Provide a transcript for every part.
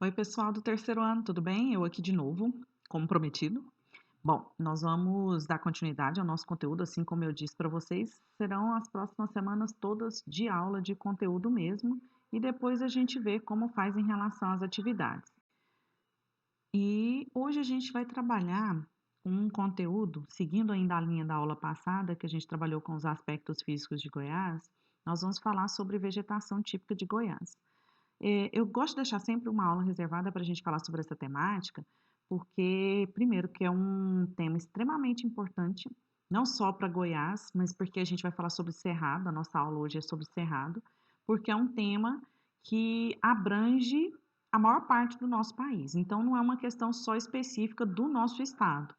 Oi, pessoal do terceiro ano, tudo bem? Eu aqui de novo, como prometido. Bom, nós vamos dar continuidade ao nosso conteúdo, assim como eu disse para vocês, serão as próximas semanas todas de aula de conteúdo mesmo, e depois a gente vê como faz em relação às atividades. E hoje a gente vai trabalhar um conteúdo, seguindo ainda a linha da aula passada, que a gente trabalhou com os aspectos físicos de Goiás, nós vamos falar sobre vegetação típica de Goiás. Eu gosto de deixar sempre uma aula reservada para a gente falar sobre essa temática, porque, primeiro, que é um tema extremamente importante, não só para Goiás, mas porque a gente vai falar sobre Cerrado, a nossa aula hoje é sobre Cerrado, porque é um tema que abrange a maior parte do nosso país. Então, não é uma questão só específica do nosso estado,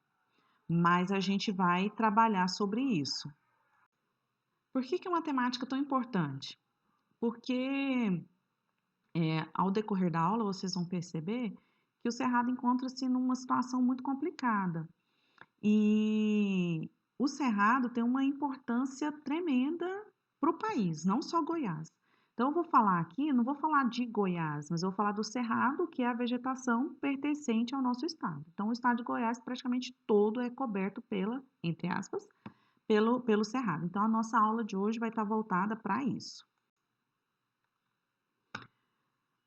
mas a gente vai trabalhar sobre isso. Por que é uma temática tão importante? Porque ao decorrer da aula, vocês vão perceber que o Cerrado encontra-se numa situação muito complicada. E o Cerrado tem uma importância tremenda para o país, não só Goiás. Então, eu vou falar aqui, não vou falar de Goiás, mas eu vou falar do Cerrado, que é a vegetação pertencente ao nosso estado. Então, o estado de Goiás praticamente todo é coberto pela, entre aspas, pelo Cerrado. Então, a nossa aula de hoje vai estar voltada para isso.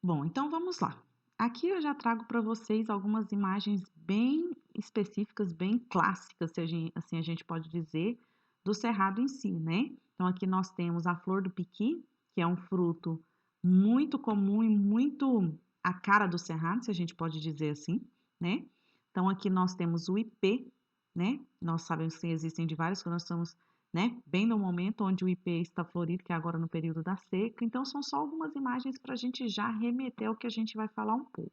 Bom, então vamos lá. Aqui eu já trago para vocês algumas imagens bem específicas, bem clássicas, se assim a gente pode dizer, do cerrado em si, né? Então aqui nós temos a flor do piqui, que é um fruto muito comum e muito a cara do cerrado, se a gente pode dizer assim, né? Então aqui nós temos o ipê, né? Nós sabemos que existem de vários, que nós estamos, né, bem no momento onde o ipê está florido, que é agora no período da seca. Então, são só algumas imagens para a gente já remeter ao que a gente vai falar um pouco.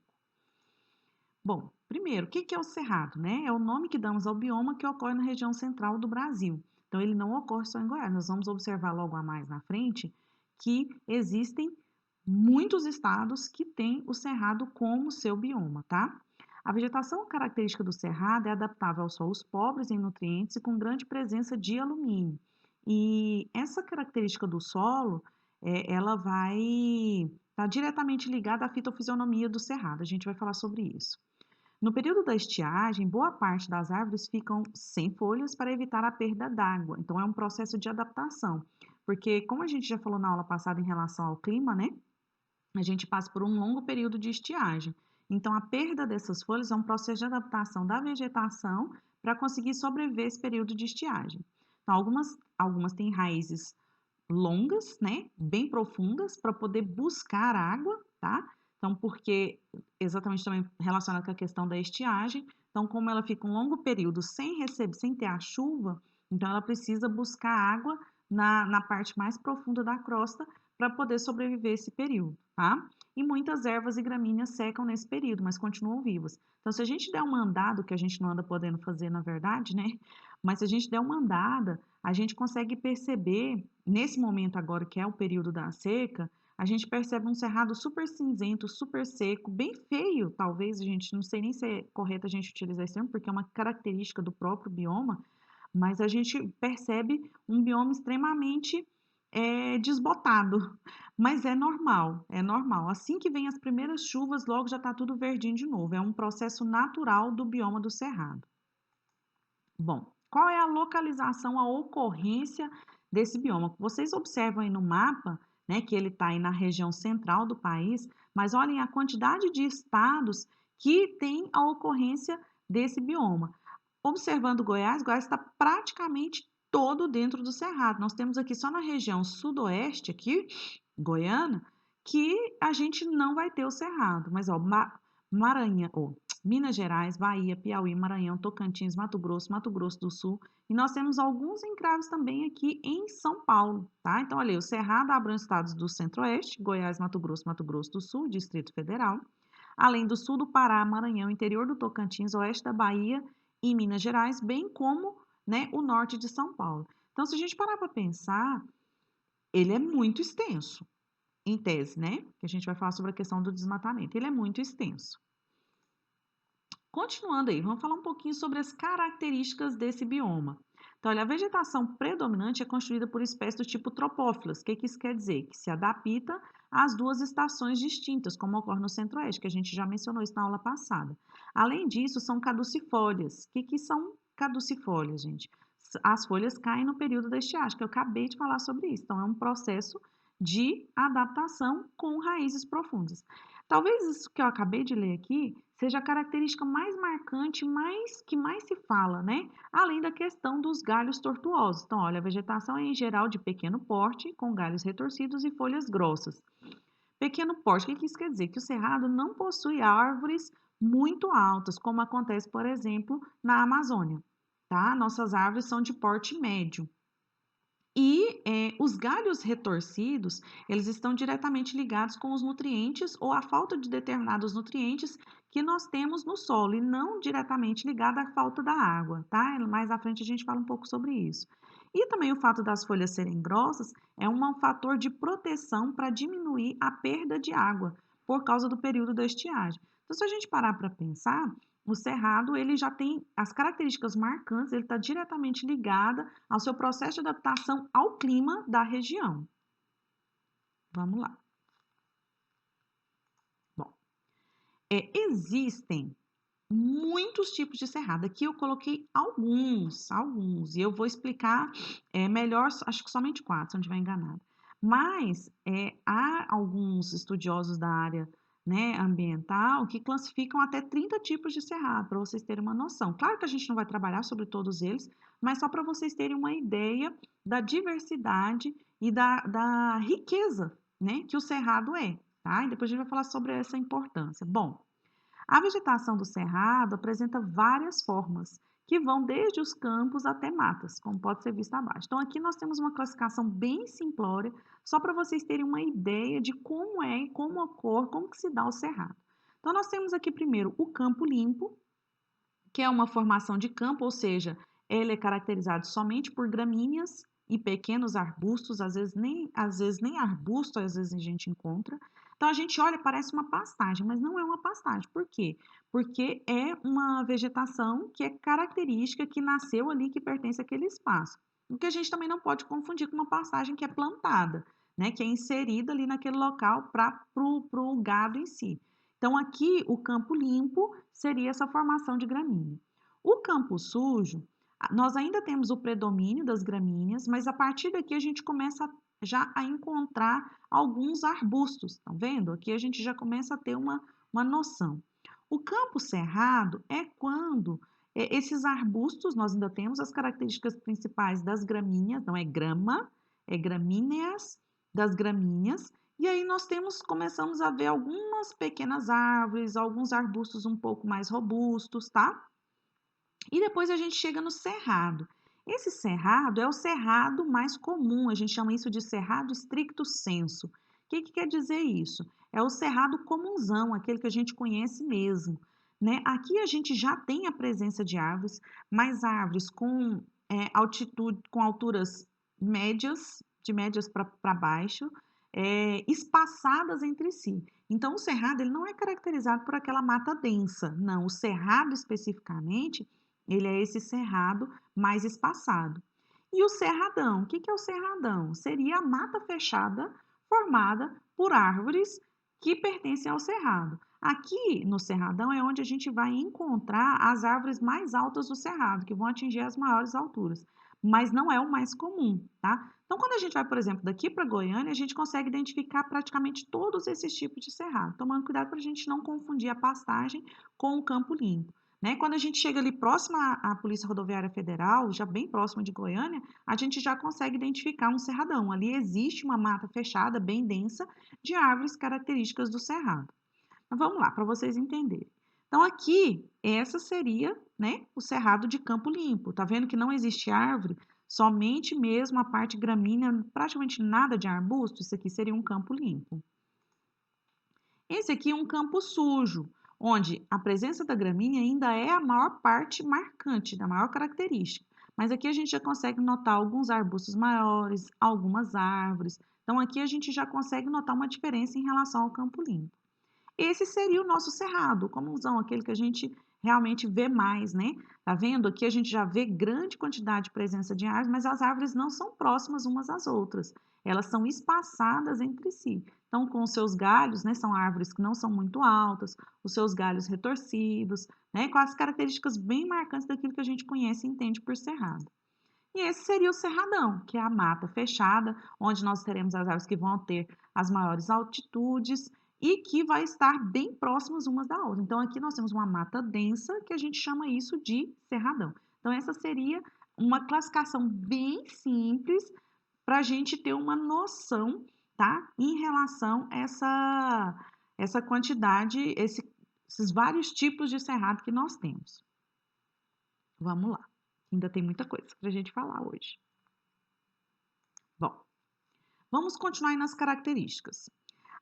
Bom, primeiro, o que é o cerrado, né? É o nome que damos ao bioma que ocorre na região central do Brasil. Então, ele não ocorre só em Goiás. Nós vamos observar logo a mais na frente que existem muitos estados que têm o cerrado como seu bioma, tá? A vegetação característica do cerrado é adaptável aos solos pobres em nutrientes e com grande presença de alumínio. E essa característica do solo, ela vai estar diretamente ligada à fitofisionomia do cerrado. A gente vai falar sobre isso. No período da estiagem, boa parte das árvores ficam sem folhas para evitar a perda d'água. Então, é um processo de adaptação. Porque, como a gente já falou na aula passada em relação ao clima, né? A gente passa por um longo período de estiagem. Então, a perda dessas folhas é um processo de adaptação da vegetação para conseguir sobreviver esse período de estiagem. Então, algumas têm raízes longas, né, bem profundas, para poder buscar água, tá? Então, porque exatamente também relacionado com a questão da estiagem, então, como ela fica um longo período sem receber, sem ter a chuva, então ela precisa buscar água na parte mais profunda da crosta para poder sobreviver esse período, tá? E muitas ervas e gramíneas secam nesse período, mas continuam vivas. Então, se a gente der uma andada, que a gente não anda podendo fazer na verdade, né? Mas se a gente der uma andada, a gente consegue perceber, nesse momento agora que é o período da seca, a gente percebe um cerrado super cinzento, super seco, bem feio, talvez, a gente não sei nem se é correto a gente utilizar esse termo, porque é uma característica do próprio bioma, mas a gente percebe um bioma extremamente desbotado. Mas é normal, é normal. Assim que vem as primeiras chuvas, logo já está tudo verdinho de novo. É um processo natural do bioma do cerrado. Bom, qual é a localização, a ocorrência desse bioma? Vocês observam aí no mapa, né, que ele está aí na região central do país, mas olhem a quantidade de estados que tem a ocorrência desse bioma. Observando Goiás, Goiás está praticamente todo dentro do Cerrado. Nós temos aqui só na região sudoeste, aqui, Goiânia, que a gente não vai ter o Cerrado. Mas, ó, Maranhão, Minas Gerais, Bahia, Piauí, Maranhão, Tocantins, Mato Grosso do Sul. E nós temos alguns encraves também aqui em São Paulo, tá? Então, olha aí, o Cerrado abrange estados do Centro-Oeste, Goiás, Mato Grosso do Sul, Distrito Federal, além do sul do Pará, Maranhão, interior do Tocantins, oeste da Bahia e Minas Gerais, bem como, né, o norte de São Paulo. Então, se a gente parar para pensar, ele é muito extenso, em tese, né? Que a gente vai falar sobre a questão do desmatamento. Ele é muito extenso. Continuando aí, vamos falar um pouquinho sobre as características desse bioma. Então, olha, a vegetação predominante é constituída por espécies do tipo tropófilas. O que isso quer dizer? Que se adapta as duas estações distintas, como ocorre no Centro-Oeste, que a gente já mencionou isso na aula passada. Além disso, são caducifólias. O que são caducifólias, gente? As folhas caem no período da estiagem, que eu acabei de falar sobre isso. Então, é um processo de adaptação com raízes profundas. Talvez isso que eu acabei de ler aqui seja a característica mais marcante, que mais se fala, né? Além da questão dos galhos tortuosos. Então, olha, a vegetação é em geral de pequeno porte, com galhos retorcidos e folhas grossas. Pequeno porte, o que isso quer dizer? Que o cerrado não possui árvores muito altas, como acontece, por exemplo, na Amazônia, tá? Nossas árvores são de porte médio. E os galhos retorcidos, eles estão diretamente ligados com os nutrientes ou a falta de determinados nutrientes que nós temos no solo e não diretamente ligada à falta da água, tá? Mais à frente a gente fala um pouco sobre isso. E também o fato das folhas serem grossas é um fator de proteção para diminuir a perda de água por causa do período da estiagem. Então, se a gente parar para pensar, o cerrado ele já tem as características marcantes, ele está diretamente ligada ao seu processo de adaptação ao clima da região. Vamos lá. Bom, existem muitos tipos de cerrado. Aqui eu coloquei alguns, e eu vou explicar melhor, acho que somente 4, se eu não estiver enganada. Mas há alguns estudiosos da área, né, ambiental que classificam até 30 tipos de cerrado, para vocês terem uma noção. Claro que a gente não vai trabalhar sobre todos eles, mas só para vocês terem uma ideia da diversidade e da riqueza, né, que o cerrado é, tá? E depois a gente vai falar sobre essa importância. Bom, a vegetação do cerrado apresenta várias formas, que vão desde os campos até matas, como pode ser visto abaixo. Então, aqui nós temos uma classificação bem simplória, só para vocês terem uma ideia de como é, como ocorre, como que se dá o cerrado. Então, nós temos aqui primeiro o campo limpo, que é uma formação de campo, ou seja, ele é caracterizado somente por gramíneas e pequenos arbustos, às vezes nem arbusto, às vezes a gente encontra. Então a gente olha, parece uma pastagem, mas não é uma pastagem. Por quê? Porque é uma vegetação que é característica, que nasceu ali, que pertence àquele espaço. O que a gente também não pode confundir com uma pastagem que é plantada, né? Que é inserida ali naquele local para o gado em si. Então, aqui o campo limpo seria essa formação de gramínea. O campo sujo, nós ainda temos o predomínio das gramíneas, mas a partir daqui a gente começa já a encontrar alguns arbustos, estão vendo? Aqui a gente já começa a ter uma noção. O campo cerrado é quando esses arbustos, nós ainda temos as características principais das gramíneas, não é grama, é gramíneas, das gramíneas, e aí nós começamos a ver algumas pequenas árvores, alguns arbustos um pouco mais robustos, tá? E depois a gente chega no cerrado. Esse cerrado é o cerrado mais comum, a gente chama isso de cerrado stricto sensu. O que quer dizer isso? É o cerrado comunzão, aquele que a gente conhece mesmo, né? Aqui a gente já tem a presença de árvores, mas árvores com altitude, com alturas médias, de médias para baixo, espaçadas entre si. Então, o cerrado ele não é caracterizado por aquela mata densa, não. O cerrado especificamente ele é esse cerrado mais espaçado. E o cerradão, o que é o cerradão? Seria a mata fechada formada por árvores que pertencem ao cerrado. Aqui no cerradão é onde a gente vai encontrar as árvores mais altas do cerrado, que vão atingir as maiores alturas, mas não é o mais comum, tá? Então, quando a gente vai, por exemplo, daqui para Goiânia, a gente consegue identificar praticamente todos esses tipos de cerrado, tomando cuidado para a gente não confundir a pastagem com o campo limpo. Né? Quando a gente chega ali próximo à Polícia Rodoviária Federal, já bem próximo de Goiânia, a gente já consegue identificar um cerradão. Ali existe uma mata fechada, bem densa, de árvores características do cerrado. Mas vamos lá, para vocês entenderem. Então, aqui, essa seria, né, o cerrado de campo limpo. Tá vendo que não existe árvore, somente mesmo a parte gramínea, praticamente nada de arbusto. Isso aqui seria um campo limpo. Esse aqui é um campo sujo, onde a presença da gramínea ainda é a maior parte marcante, da maior característica. Mas aqui a gente já consegue notar alguns arbustos maiores, algumas árvores. Então, aqui a gente já consegue notar uma diferença em relação ao campo limpo. Esse seria o nosso cerrado, o comunzão, aquele que a gente realmente vê mais, né? Tá vendo? Aqui a gente já vê grande quantidade de presença de árvores, mas as árvores não são próximas umas às outras. Elas são espaçadas entre si. Então, com os seus galhos, né, são árvores que não são muito altas, os seus galhos retorcidos, né, com as características bem marcantes daquilo que a gente conhece e entende por cerrado. E esse seria o cerradão, que é a mata fechada, onde nós teremos as árvores que vão ter as maiores altitudes e que vai estar bem próximas umas da outra. Então, aqui nós temos uma mata densa, que a gente chama isso de cerradão. Então, essa seria uma classificação bem simples para a gente ter uma noção, tá? Em relação a essa quantidade, esses vários tipos de cerrado que nós temos. Vamos lá. Ainda tem muita coisa para a gente falar hoje. Bom, vamos continuar aí nas características.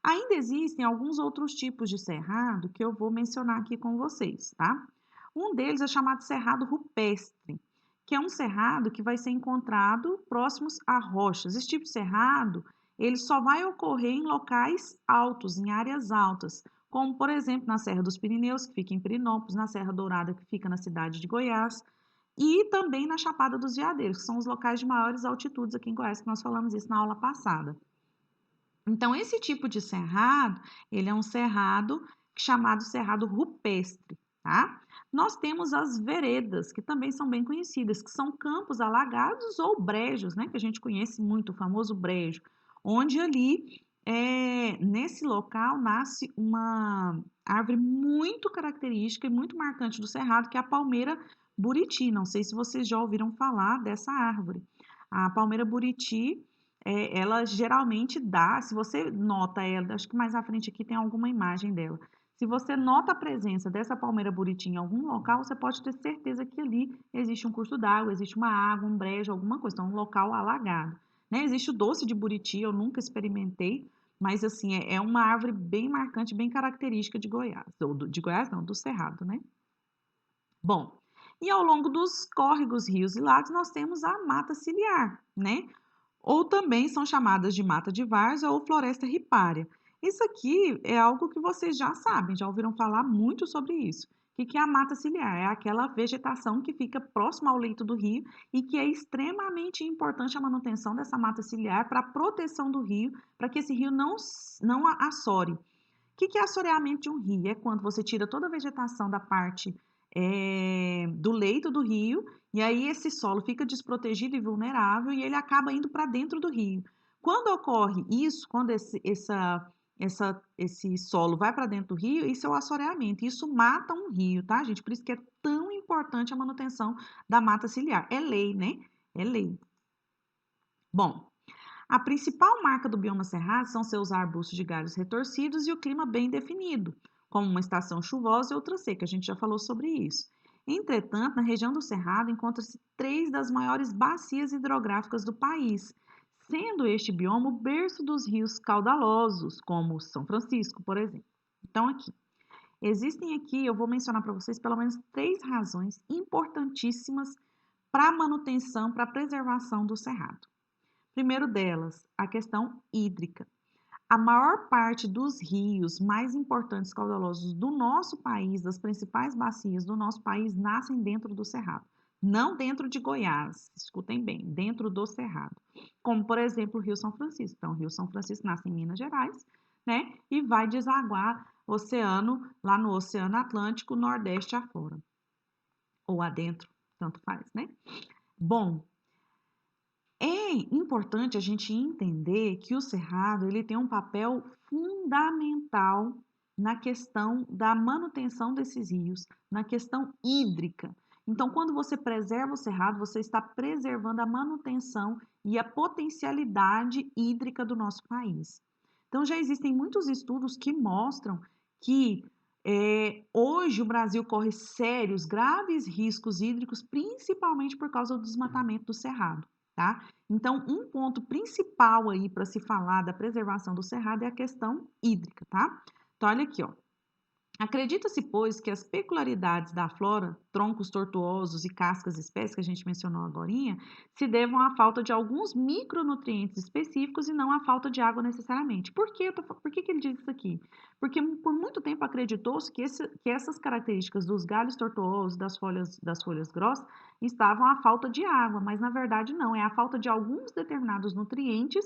Ainda existem alguns outros tipos de cerrado que eu vou mencionar aqui com vocês, tá? Um deles é chamado cerrado rupestre, que é um cerrado que vai ser encontrado próximos a rochas. Esse tipo de cerrado, ele só vai ocorrer em locais altos, em áreas altas, como, por exemplo, na Serra dos Pirineus, que fica em Pirinópolis, na Serra Dourada, que fica na cidade de Goiás, e também na Chapada dos Veadeiros, que são os locais de maiores altitudes aqui em Goiás, que nós falamos isso na aula passada. Então, esse tipo de cerrado, ele é um cerrado chamado cerrado rupestre, tá? Nós temos as veredas, que também são bem conhecidas, que são campos alagados ou brejos, né? Que a gente conhece muito, o famoso brejo, onde ali, nesse local, nasce uma árvore muito característica e muito marcante do cerrado, que é a palmeira buriti. Não sei se vocês já ouviram falar dessa árvore. A palmeira buriti ela geralmente dá, se você nota ela, acho que mais à frente aqui tem alguma imagem dela. Se você nota a presença dessa palmeira buriti em algum local, você pode ter certeza que ali existe um curso d'água, existe uma água, um brejo, alguma coisa, então um local alagado. Né? Existe o doce de buriti, eu nunca experimentei, mas assim, é uma árvore bem marcante, bem característica de Goiás, ou de Goiás não, do Cerrado, né? Bom, e ao longo dos córregos, rios e lagos, nós temos a mata ciliar, né? Ou também são chamadas de mata de várzea ou floresta ripária. Isso aqui é algo que vocês já sabem, já ouviram falar muito sobre isso. O que é a mata ciliar? É aquela vegetação que fica próxima ao leito do rio e que é extremamente importante a manutenção dessa mata ciliar para a proteção do rio, para que esse rio não assore. O que é assoreamento de um rio? É quando você tira toda a vegetação da parte do leito do rio, e aí esse solo fica desprotegido e vulnerável e ele acaba indo para dentro do rio. Quando ocorre isso, quando esse solo vai para dentro do rio, isso é o assoreamento. Isso mata um rio, tá, gente? Por isso que é tão importante a manutenção da mata ciliar. É lei, né? É lei. Bom, a principal marca do bioma cerrado são seus arbustos de galhos retorcidos e o clima bem definido, como uma estação chuvosa e outra seca. A gente já falou sobre isso. Entretanto, na região do Cerrado encontram-se três das maiores bacias hidrográficas do país, sendo este bioma o berço dos rios caudalosos, como o São Francisco, por exemplo. Então, existem aqui, eu vou mencionar para vocês pelo menos três razões importantíssimas para a manutenção, para a preservação do Cerrado. Primeiro delas, a questão hídrica. A maior parte dos rios mais importantes caudalosos do nosso país, das principais bacias do nosso país, nascem dentro do Cerrado. Não dentro de Goiás, escutem bem, dentro do Cerrado. Como, por exemplo, o Rio São Francisco. Então, o Rio São Francisco nasce em Minas Gerais, né? E vai desaguar oceano, lá no Oceano Atlântico, Nordeste afora. Ou adentro, tanto faz, né? Bom, é importante a gente entender que o cerrado ele tem um papel fundamental na questão da manutenção desses rios, na questão hídrica. Então, quando você preserva o cerrado, você está preservando a manutenção e a potencialidade hídrica do nosso país. Então, já existem muitos estudos que mostram que hoje o Brasil corre sérios, graves riscos hídricos, principalmente por causa do desmatamento do cerrado. Tá? Então, um ponto principal aí para se falar da preservação do cerrado é a questão hídrica, tá? Então, olha aqui, ó. Acredita-se, pois, que as peculiaridades da flora, troncos tortuosos e cascas espécies que a gente mencionou agorinha, se devam à falta de alguns micronutrientes específicos e não à falta de água necessariamente. Por que ele diz isso aqui? Porque por muito tempo acreditou-se que essas características dos galhos tortuosos, das folhas grossas, estavam à falta de água, mas na verdade não, é a falta de alguns determinados nutrientes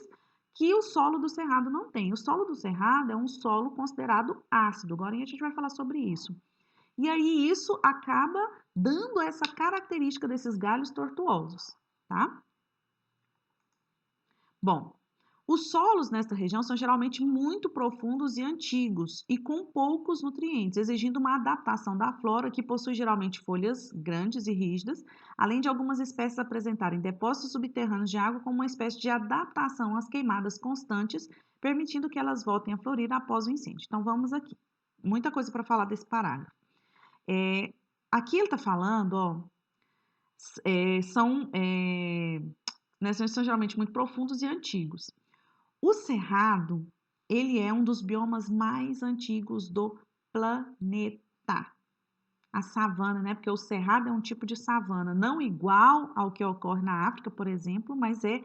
que o solo do cerrado não tem. O solo do cerrado é um solo considerado ácido. Agora a gente vai falar sobre isso. E aí isso acaba dando essa característica desses galhos tortuosos, tá? Bom, os solos nesta região são geralmente muito profundos e antigos e com poucos nutrientes, exigindo uma adaptação da flora que possui geralmente folhas grandes e rígidas, além de algumas espécies apresentarem depósitos subterrâneos de água como uma espécie de adaptação às queimadas constantes, permitindo que elas voltem a florir após o incêndio. Então vamos aqui. Muita coisa para falar desse parágrafo. Aqui ele está falando, ó, são geralmente muito profundos e antigos. O cerrado, ele é um dos biomas mais antigos do planeta. A savana, né? Porque o cerrado é um tipo de savana, não igual ao que ocorre na África, por exemplo, mas é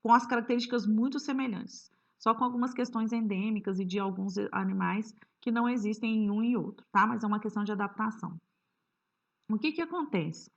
com as características muito semelhantes, só com algumas questões endêmicas e de alguns animais que não existem em um e outro, tá? Mas é uma questão de adaptação. O que que acontece?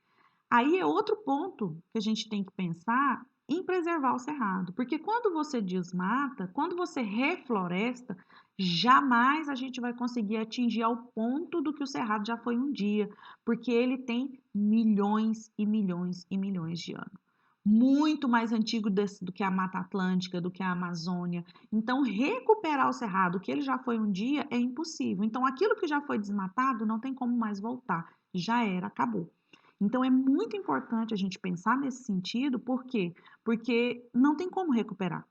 Aí é outro ponto que a gente tem que pensar em preservar o cerrado, porque quando você desmata, quando você refloresta, jamais a gente vai conseguir atingir ao ponto do que o cerrado já foi um dia, porque ele tem milhões e milhões e milhões de anos. Muito mais antigo do que a Mata Atlântica, do que a Amazônia. Então, recuperar o cerrado, que ele já foi um dia, é impossível. Então, aquilo que já foi desmatado não tem como mais voltar. Já era, acabou. Então, é muito importante a gente pensar nesse sentido, por quê? Porque não tem como recuperar.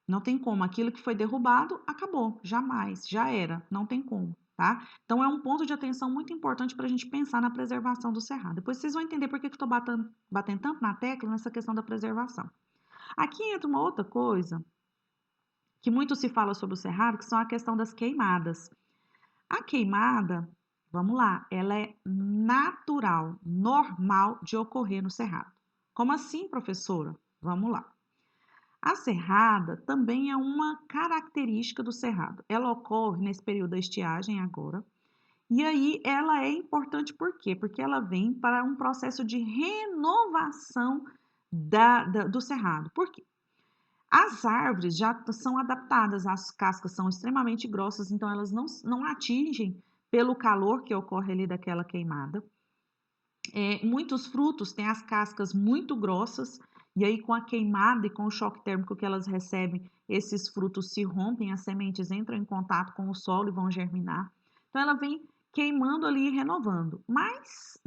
Não tem como. Aquilo que foi derrubado, acabou. Jamais. Já era. Não tem como, tá? Então, é um ponto de atenção muito importante para a gente pensar na preservação do cerrado. Depois vocês vão entender por que eu estou batendo tanto na tecla nessa questão da preservação. Aqui entra uma outra coisa que muito se fala sobre o cerrado, que são a questão das queimadas. A queimada, vamos lá, ela é natural, normal de ocorrer no cerrado. Como assim, professora? Vamos lá. A cerrada também é uma característica do cerrado. Ela ocorre nesse período da estiagem agora. E aí ela é importante por quê? Porque ela vem para um processo de renovação do cerrado. Por quê? As árvores já são adaptadas, as cascas são extremamente grossas, então elas não atingem pelo calor que ocorre ali daquela queimada. Muitos frutos têm as cascas muito grossas, e aí com a queimada e com o choque térmico que elas recebem, esses frutos se rompem, as sementes entram em contato com o solo e vão germinar. Então ela vem queimando ali e renovando, mas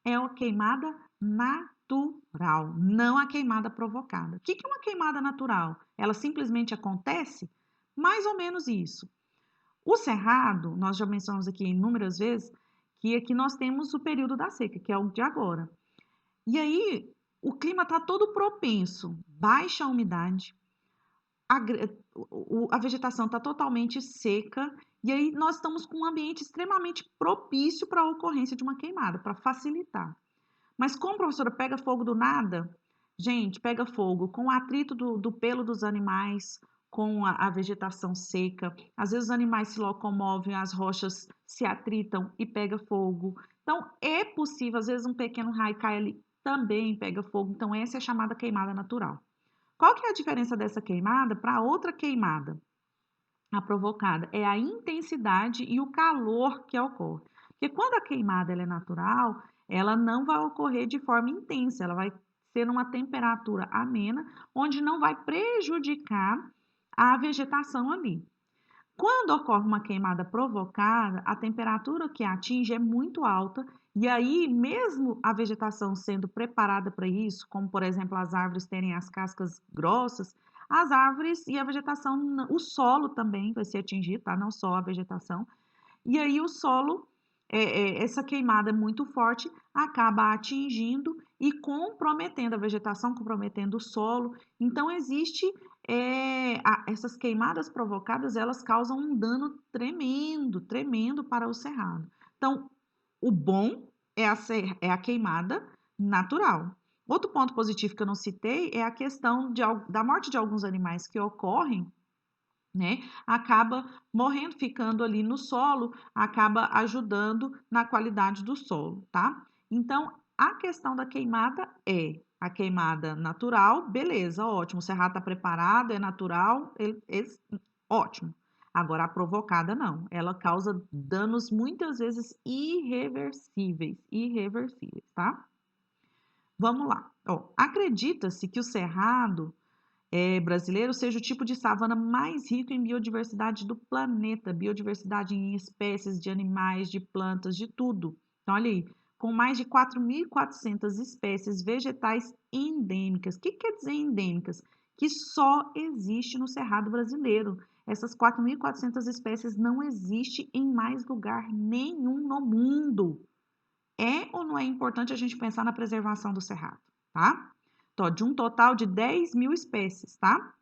é uma queimada natural, não a queimada provocada. O que é uma queimada natural? Ela simplesmente acontece? Mais ou menos isso. O cerrado, nós já mencionamos aqui inúmeras vezes, que aqui nós temos o período da seca, que é o de agora. E aí, o clima está todo propenso, baixa umidade, a vegetação está totalmente seca, e aí nós estamos com um ambiente extremamente propício para a ocorrência de uma queimada, para facilitar. Mas como, professora, pega fogo do nada? Gente, pega fogo com o atrito do pelo dos animais, com a vegetação seca. Às vezes os animais se locomovem, as rochas se atritam e pega fogo. Então, é possível, às vezes um pequeno raio cai ali, também pega fogo. Então, essa é a chamada queimada natural. Qual que é a diferença dessa queimada para outra queimada? A provocada é a intensidade e o calor que ocorre. Porque quando a queimada ela é natural, ela não vai ocorrer de forma intensa, ela vai ser numa temperatura amena, onde não vai prejudicar a vegetação ali. Quando ocorre uma queimada provocada, a temperatura que atinge é muito alta, e aí, mesmo a vegetação sendo preparada para isso, como por exemplo as árvores terem as cascas grossas, as árvores e a vegetação, o solo também vai ser atingido, tá? Não só a vegetação. E aí o solo, essa queimada é muito forte, acaba atingindo e comprometendo a vegetação, comprometendo o solo. Então existe essas queimadas provocadas, elas causam um dano tremendo, tremendo para o cerrado. Então, o bom é a queimada natural. Outro ponto positivo que eu não citei é a questão da morte de alguns animais que ocorrem, né? Acaba morrendo, ficando ali no solo, acaba ajudando na qualidade do solo, tá? Então, a questão da queimada A queimada natural, beleza, ótimo. O cerrado está preparado, é natural, ótimo. Agora, a provocada não. Ela causa danos muitas vezes irreversíveis, tá? Vamos lá. Ó, acredita-se que o cerrado brasileiro seja o tipo de savana mais rico em biodiversidade do planeta, biodiversidade em espécies de animais, de plantas, de tudo. Então, olha aí, com mais de 4.400 espécies vegetais endêmicas. O que quer dizer endêmicas? Que só existe no Cerrado brasileiro. Essas 4.400 espécies não existem em mais lugar nenhum no mundo. É ou não é importante a gente pensar na preservação do cerrado, tá? Então, de um total de 10.000 espécies, tá?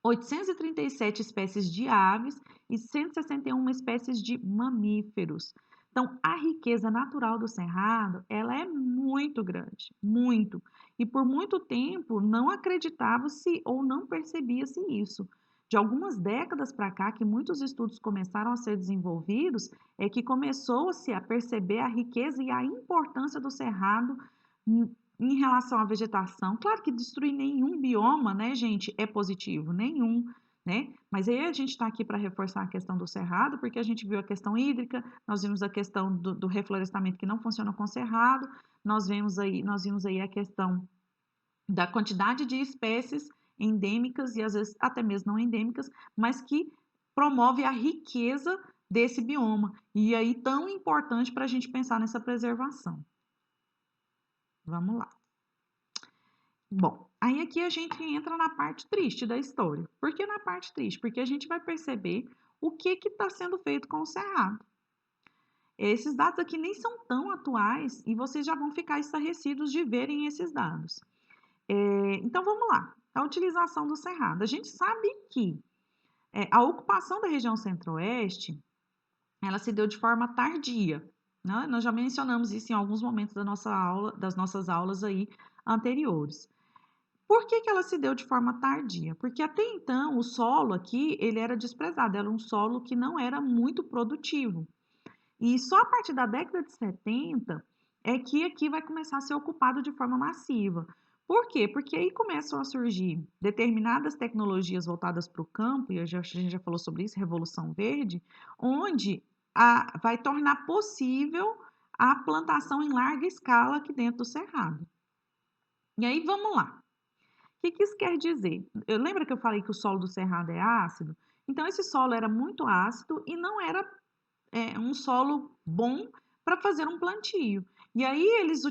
837 espécies de aves e 161 espécies de mamíferos. Então, a riqueza natural do cerrado, ela é muito grande, muito. E por muito tempo não acreditava-se ou não percebia-se isso. De algumas décadas para cá, que muitos estudos começaram a ser desenvolvidos, é que começou-se a perceber a riqueza e a importância do cerrado em relação à vegetação. Claro que destruir nenhum bioma, né, gente, é positivo, nenhum, né? Mas aí a gente está aqui para reforçar a questão do cerrado, porque a gente viu a questão hídrica, nós vimos a questão do reflorestamento que não funciona com cerrado, nós vimos aí a questão da quantidade de espécies endêmicas e às vezes até mesmo não endêmicas, mas que promove a riqueza desse bioma. E aí tão importante para a gente pensar nessa preservação. Vamos lá. Bom, aí aqui a gente entra na parte triste da história. Por que na parte triste? Porque a gente vai perceber o que está sendo feito com o cerrado. Esses dados aqui nem são tão atuais e vocês já vão ficar estarrecidos de verem esses dados. Então vamos lá, a utilização do cerrado. A gente sabe que a ocupação da região centro-oeste, ela se deu de forma tardia, né? Nós já mencionamos isso em alguns momentos das nossas aulas aí anteriores. Por que ela se deu de forma tardia? Porque até então o solo aqui, ele era desprezado, era um solo que não era muito produtivo. E só a partir da década de 70 é que aqui vai começar a ser ocupado de forma massiva. Por quê? Porque aí começam a surgir determinadas tecnologias voltadas para o campo, e a gente já falou sobre isso, Revolução Verde, onde vai tornar possível a plantação em larga escala aqui dentro do cerrado. E aí vamos lá. O que isso quer dizer? Lembra que eu falei que o solo do cerrado é ácido? Então, esse solo era muito ácido e não era um solo bom para fazer um plantio. E aí eles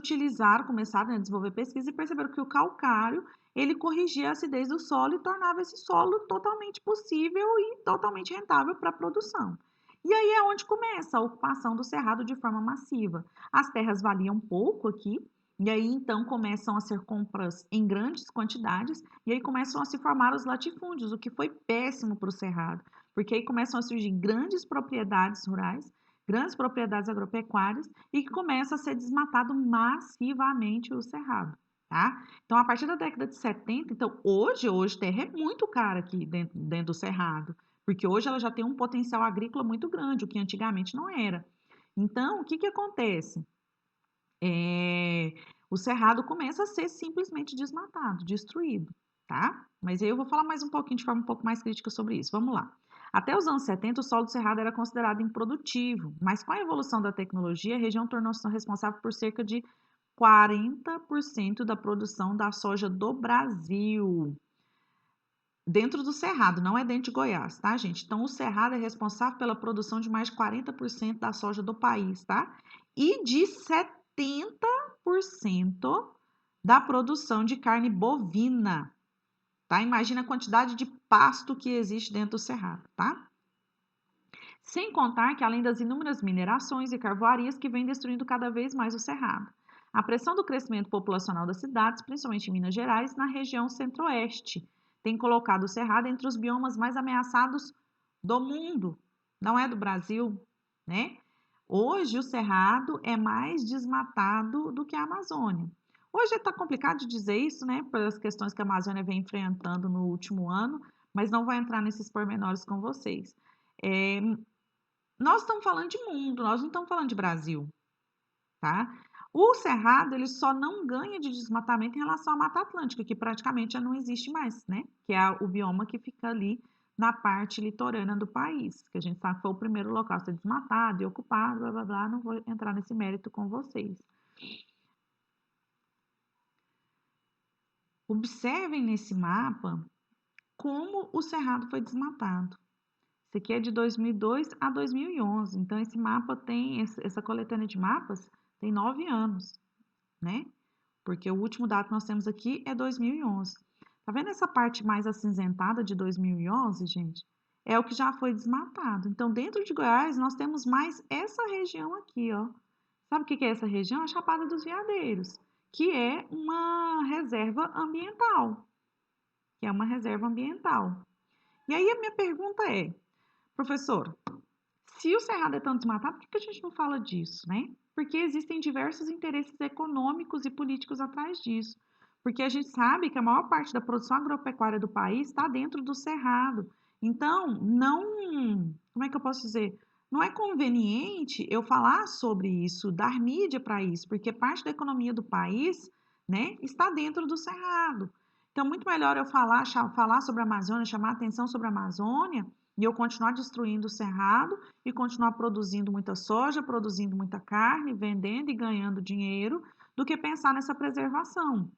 começaram a desenvolver pesquisa e perceberam que o calcário, ele corrigia a acidez do solo e tornava esse solo totalmente possível e totalmente rentável para a produção. E aí é onde começa a ocupação do cerrado de forma massiva. As terras valiam pouco aqui, e aí então começam a ser compras em grandes quantidades, e aí começam a se formar os latifúndios, o que foi péssimo para o cerrado, porque aí começam a surgir grandes propriedades rurais, grandes propriedades agropecuárias, e que começa a ser desmatado massivamente o cerrado. Tá? Então, a partir da década de 70, então, hoje terra é muito cara aqui dentro do cerrado, porque hoje ela já tem um potencial agrícola muito grande, o que antigamente não era. Então, o que acontece? O cerrado começa a ser simplesmente desmatado, destruído, tá? Mas aí eu vou falar mais um pouquinho, de forma um pouco mais crítica sobre isso. Vamos lá. Até os anos 70, o solo do cerrado era considerado improdutivo, mas com a evolução da tecnologia, a região tornou-se responsável por cerca de 40% da produção da soja do Brasil. Dentro do cerrado, não é dentro de Goiás, tá, gente? Então, o cerrado é responsável pela produção de mais de 40% da soja do país, tá? E de 70% da produção de carne bovina, tá? Imagina a quantidade de pasto que existe dentro do cerrado, tá? Sem contar que além das inúmeras minerações e carvoarias que vêm destruindo cada vez mais o cerrado. A pressão do crescimento populacional das cidades, principalmente em Minas Gerais, na região centro-oeste, tem colocado o cerrado entre os biomas mais ameaçados do mundo, não é do Brasil, né? Hoje o cerrado é mais desmatado do que a Amazônia. Hoje está complicado de dizer isso, né, pelas questões que a Amazônia vem enfrentando no último ano, mas não vou entrar nesses pormenores com vocês. Nós estamos falando de mundo, nós não estamos falando de Brasil, tá? O Cerrado, ele só não ganha de desmatamento em relação à Mata Atlântica, que praticamente já não existe mais, né? Que é o bioma que fica ali na parte litorânea do país, que a gente sabe que foi o primeiro local a ser desmatado e ocupado, blá, blá, blá, não vou entrar nesse mérito com vocês. Observem nesse mapa como o Cerrado foi desmatado. Isso aqui é de 2002 a 2011, então esse mapa tem, essa coletânea de mapas tem 9 anos, né? Porque o último dado que nós temos aqui é 2011. Tá vendo essa parte mais acinzentada de 2011, gente? É o que já foi desmatado. Então, dentro de Goiás, nós temos mais essa região aqui, ó. Sabe o que é essa região? A Chapada dos Veadeiros, que é uma reserva ambiental. Que é uma reserva ambiental. E aí a minha pergunta é, professor, se o Cerrado é tão desmatado, por que a gente não fala disso, né? Porque existem diversos interesses econômicos e políticos atrás disso. Porque a gente sabe que a maior parte da produção agropecuária do país está dentro do Cerrado. Então, não, como é que eu posso dizer? Não é conveniente eu falar sobre isso, dar mídia para isso, porque parte da economia do país, né, está dentro do Cerrado. Então, muito melhor eu falar sobre a Amazônia, chamar atenção sobre a Amazônia, e eu continuar destruindo o Cerrado e continuar produzindo muita soja, produzindo muita carne, vendendo e ganhando dinheiro, do que pensar nessa preservação.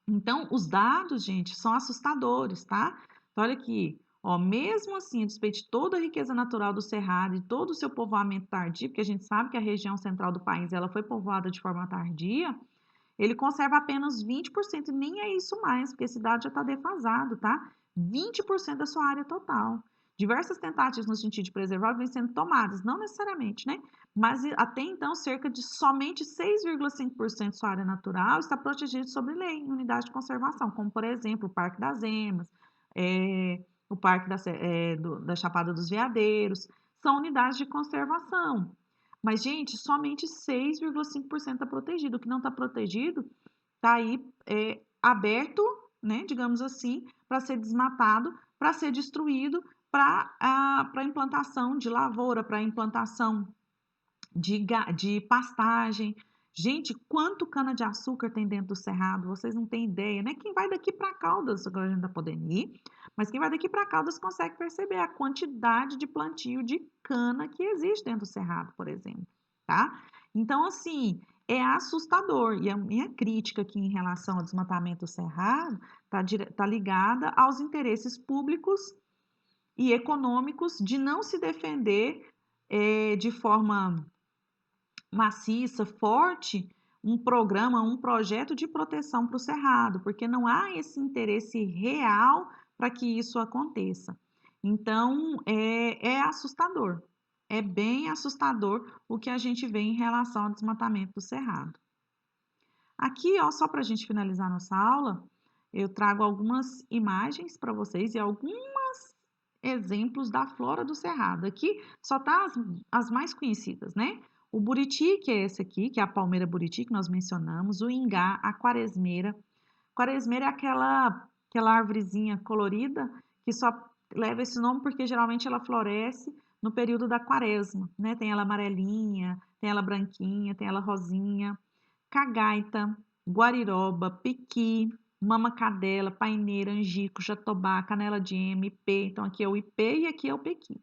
Então, os dados, gente, são assustadores, tá? Então, olha aqui, ó, mesmo assim, a despeito de toda a riqueza natural do Cerrado e todo o seu povoamento tardio, porque a gente sabe que a região central do país ela foi povoada de forma tardia, ele conserva apenas 20%, e nem é isso mais, porque esse dado já está defasado, tá? 20% da sua área total. Diversas tentativas no sentido de preservar vêm sendo tomadas, não necessariamente, né? Mas até então, cerca de somente 6,5% de sua área natural está protegida sob lei em unidade de conservação, como, por exemplo, o Parque das Emas, o Parque da Chapada dos Veadeiros, são unidades de conservação. Mas, gente, somente 6,5% está protegido. O que não está protegido está aí aberto, né, digamos assim, para ser desmatado, para ser destruído, para implantação de lavoura, para implantação de pastagem. Gente, quanto cana-de-açúcar tem dentro do Cerrado? Vocês não têm ideia, né? Quem vai daqui para Caldas, agora a gente está podendo ir, mas quem vai daqui para Caldas consegue perceber a quantidade de plantio de cana que existe dentro do Cerrado, por exemplo, tá? Então, assim, é assustador. E a minha crítica aqui em relação ao desmatamento do Cerrado tá ligada aos interesses públicos e econômicos de não se defender de forma maciça, forte, um programa, um projeto de proteção para o cerrado, porque não há esse interesse real para que isso aconteça. Então, é assustador, é bem assustador o que a gente vê em relação ao desmatamento do cerrado. Aqui, ó, só para a gente finalizar nossa aula, eu trago algumas imagens para vocês e alguns exemplos da flora do cerrado. Aqui só tá as mais conhecidas, né? O buriti, que é esse aqui, que é a palmeira buriti que nós mencionamos, o ingá, a quaresmeira. Quaresmeira é aquela árvorezinha colorida que só leva esse nome porque geralmente ela floresce no período da quaresma, né? Tem ela amarelinha, tem ela branquinha, tem ela rosinha. Cagaita, guariroba, piqui, mama-cadela, paineira, angico, jatobá, canela de ema, ipê. Então, aqui é o ipê e aqui é o pequi,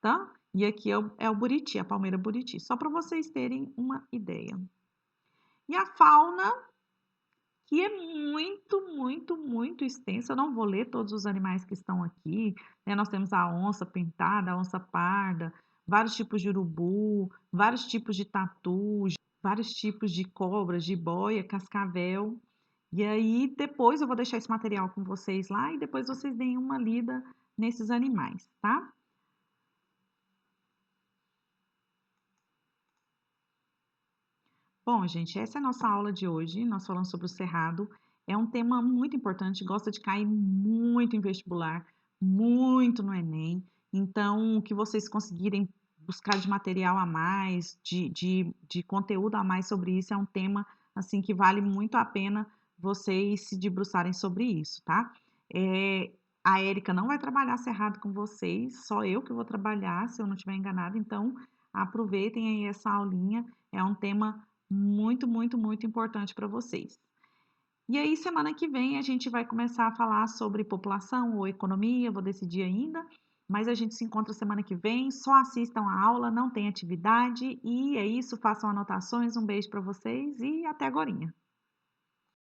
tá? E aqui é o buriti, a palmeira buriti, só para vocês terem uma ideia. E a fauna, que é muito, muito, muito extensa. Eu não vou ler todos os animais que estão aqui, né? Nós temos a onça pintada, a onça parda, vários tipos de urubu, vários tipos de tatu, vários tipos de cobras, jiboia, cascavel. E aí, depois eu vou deixar esse material com vocês lá e depois vocês deem uma lida nesses animais, tá? Bom, gente, essa é a nossa aula de hoje. Nós falamos sobre o cerrado. É um tema muito importante, gosta de cair muito em vestibular, muito no Enem. Então, o que vocês conseguirem buscar de material a mais, de conteúdo a mais sobre isso, é um tema assim que vale muito a pena vocês se debruçarem sobre isso, tá? A Érica não vai trabalhar cerrado com vocês, só eu que vou trabalhar, se eu não estiver enganada. Então, aproveitem aí essa aulinha. É um tema Muito, muito, muito importante para vocês. E aí, semana que vem, a gente vai começar a falar sobre população ou economia, vou decidir ainda, mas a gente se encontra semana que vem. Só assistam a aula, não tem atividade, e é isso, façam anotações. Um beijo para vocês e até agorinha.